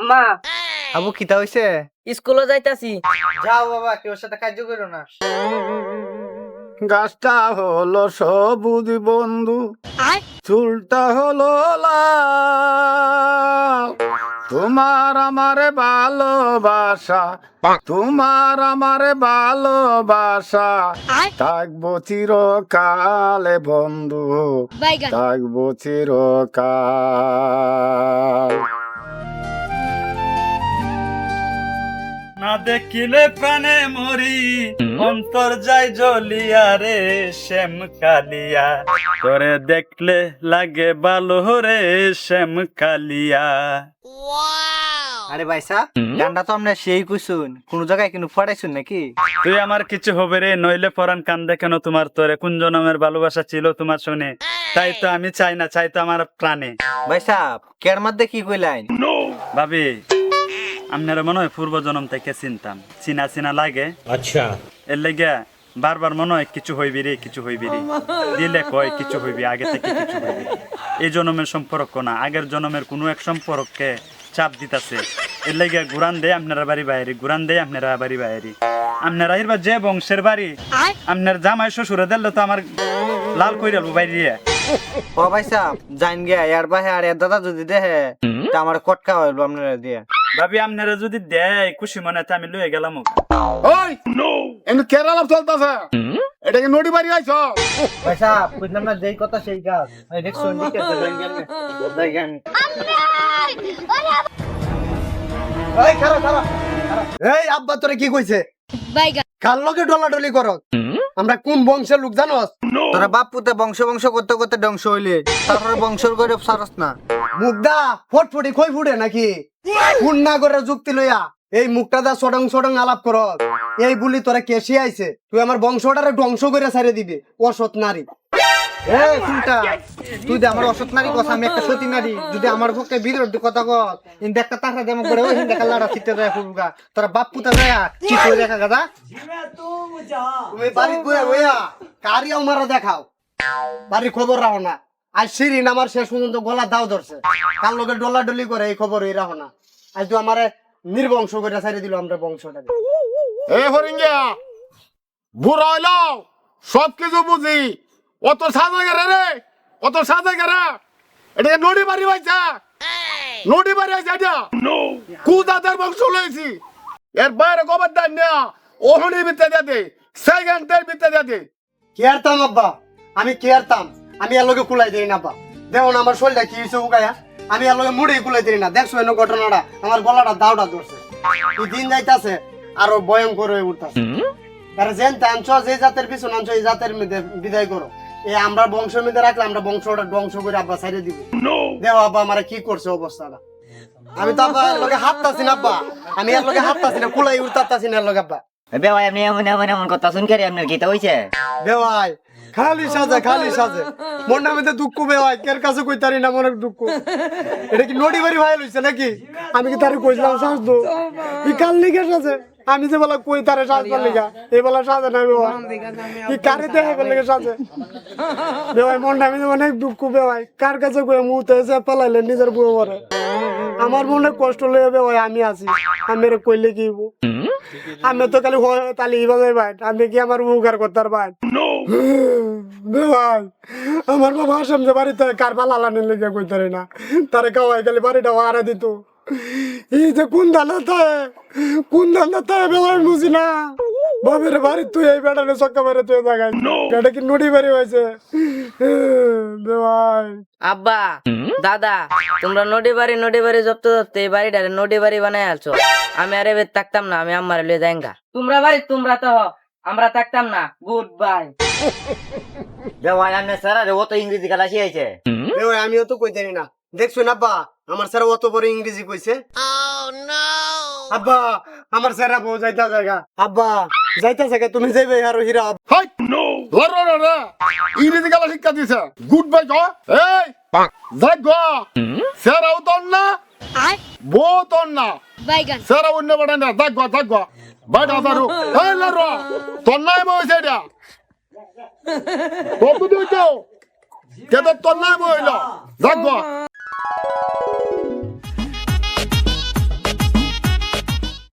আম্মা আবু কিতা হইছে? স্কুলে যাইতাছি। যাও বাবা, কেউ সাথে কার্য করো না। গাছটা হলো সবুজ বন্ধু, চুলটা হলো লাল। তোমার আমার ভালোবাসা, তোমার আমার ভালোবাসা, থাকবো চিরকালে বন্ধু, থাকবো চিরকাল। না দেখিলে প্রাণে মরি, অন্তর যায় জ্বলিয়া রে শ্যাম কালিয়া, তোরে দেখলে লাগে ভালো রে শ্যাম কালিয়া। আরে ভাই সাহ, গানটা তো আমরা সেই কুসুন, কোন জায়গায় কিন্তু ফটাইছুন নাকি? তুই আমার কিছু হবে রে, নইলে পরান কান্দে কেন তোমার তোরে? কোন জনমের ভালোবাসা ছিল তোমার শুনে? তাই তো আমি চাই না, চাই তো আমার প্রাণে। ভাই সাহ, কের মধ্যে কি কইলাইন? ভাবি আপনারা মনে হয় পূর্ব জন্ম থেকে চিনতাম, চিনা চিনা লাগে। আচ্ছা, এর লেগে বারবার মনে হয় কিছু হইবি রে, কিছু হইবি রে, দিলে কয় কিছু হইবি, আগে থেকে কিছু হইবি। এই জন্মের সম্পর্ক না, আগের জন্মের কোনো এক সম্পর্ককে চাপ দিতেছে। এর লেগে ঘুরান দেয় আপনারা বাড়ি বাইরে, ঘুরান দেয় আপনারা বাড়ি বাইরে। আপনারা এবার যে বংশের বাড়ি, আপনার জামাই শ্বশুরে দিলে তো আমার লাল কইরাল বাইরে। ও ভাই সাহ, জান গিয়া এর বাহে আর এর দাদা যদি দেহে তা আমার কটকা হইলো আপনারা দিয়ে। ভাবি আপনারা যদি দেয় খুশি মনে তো আমি লয়ে গেলাম। ওই এমনি কেরালা চলতেছে, এটা কি নদী বাড়ি আইছ? ভাই সাহ, বুঝলাম না, যেই কথা সেই কাজ। এই দেখছুন দিকে দেখেন। এই খারাপ খারাপ। এই আব্বা তোরে কি কইছে? কার লগে ডলাডলি করো? আমরা কোন বংশের লোক জানোস? তোরা বাপ পুতে বংশ বংশ করতে করতে ধ্বংস হইলে তারপরে বংশর করে সারস না। মুখদা ফটফটি কই ফুটে নাকি? কোন না করে যুক্তি লইয়া এই মুখটা দা সডং সডং আলাপ কর। এই বুলি তোরা কেসি আইছে, তুই আমার বংশটারে ধ্বংস করে ছাড়ে দিবি, অসৎ নারী। এই শুনটা, তুই যে আমার অসৎ নারী কথা, আমি একটা সতী নারী, যদি আমার পক্ষে বিরোধী কথা কর ইন্দে একটা টাকা দেম করে ওই হিন্দে কালাড়া চিতে যায় ফুলগা। তোরা বাপ পুতা যায় কি কই দেখা গাদা? তুমি বাড়ি বইয়া বইয়া কারিয়াও মারা দেখাও, বাড়ির খবর রাখো না। আজ সিরিন আমার শেষ পর্যন্ত গলা দাও ধরছে, কার লগে ডলাডলি করে এই খবর এই রাখো না। আজ তো আমারে নির্বংশ করে ছাড়ে দিল আমরা বংশটাকে। এ হরিঙ্গিয়া বুড়া হইলাও, সব কিছু বুঝি, অত সাজা গেরে রে, অত সাজা গেরা। এটা নদী বাড়ি পাইছা, নদী বাড়ি আইছে। এটা কুদাদের বংশ লইছি, এর বাইরে কবার দেন না, ওহনি বিতে দে, সেকেন্ডের বিতে দে। কেয়ারতাম আব্বা, আমি কেয়ারতাম, আমি এর লগে কুলাই দিই না আব্বা। দেখো না আমার শরীরটা কি হয়েছে উগায়া, আমি এর লগে মুড়ি কুলাই দিই না। দেখছো এনে ঘটনাটা, আমার গলাটা দাওটা ধরছে। এই দিন যাইতাছে আরো ভয়ঙ্কর হয়ে উঠতাছে। তারা যেন আনছো, যে জাতের পিছনে আনছো এই জাতের মধ্যে বিদায় করো। এই আমরা বংশের মধ্যে রাখলে আমরা বংশটা ধ্বংস করে আব্বা ছাড়িয়ে দিব। দেখো আব্বা আমার কি করছে অবস্থাটা। আমি তো আব্বা এর লগে হাঁটতাছি না আব্বা, আমি এর লগে হাঁটতাছি না, কুলাই উঠতাছি না এর লগে আব্বা। বেওয়াই আপনি এমন এমন এমন কথা শুনকে আপনার গীতা হইছে? বেওয়াই খালি সাজে, খালি সাজে, মনের মধ্যে দুঃখ। বেওয়াই কের কাছে কইতারি না মনের দুঃখ। এটা কি নদী বাড়ি ভাই লইছে নাকি? আমি কি তারে কইলাম সাজ দো, ই কাল লিগে সাজে। আমি যে বলা কই তারে সাজবার লিগা, এই বলা সাজে না বেওয়াই। ই কারে দেখাই বলে সাজে বেওয়াই। মনটা আমি অনেক দুঃখ বেওয়াই, কার কাছে কই মুতে এসে পালাইলে নিজের বউ করে। আমার মনে কষ্ট লয়ে বেওয়াই আমি আছি, আমি এর কইলে কি হইব? আমি তো খালি হয় তালি বাজাই ভাই, আমি কি আমার উপকার করতার ভাই? ভাই আমার বাবা আসাম যে বাড়িতে কার পালা আলানের লেগে কইতারে না, তারে খাওয়াই খালি বাড়িটা হারা দিত। এই যে কোন দানা তাই বেলায় বুঝি না। বাবের বাড়ি তুই এই বেটানে চক্কা মেরে তুই জায়গায়, এটা কি নদী বাড়ি হয়েছে? ভাই আব্বা দাদা, তোমরা নদী বাড়ি জপ্ত এই বাড়িটা নদী বাড়ি বানাই আলছো। আমি আরে থাকতাম না, আমি আমার লিয়ে যাইঙ্গা। তোমরা বাড়ি তোমরা তো আমরা থাকতাম না। Good bye. বেওয়াই আপনি সারা ও তো ইংরেজি গালা শিখাইছে। আমিও তো কইতারি না, দেখছো না আব্বা আমার স্যার অত বড় ইংরেজি কইছে। আব্বা আমার স্যার বউ যাইতা জায়গা, আব্বা যাইতা জায়গা, তুমি যাইবে আর হীরা। হাই নো লড় রে, ইংরেজি গালা শিক্ষা দিছে। গুড বাই গো। এই যাক গো, সেরাও তোর না, বউ তোর না, সেরা অন্য বড় না। যাক গো বাইটা দারু। এই লড় তোর নাই বইছে এটা কত দিও কে তো তোর নাই বইলো। যাক গো।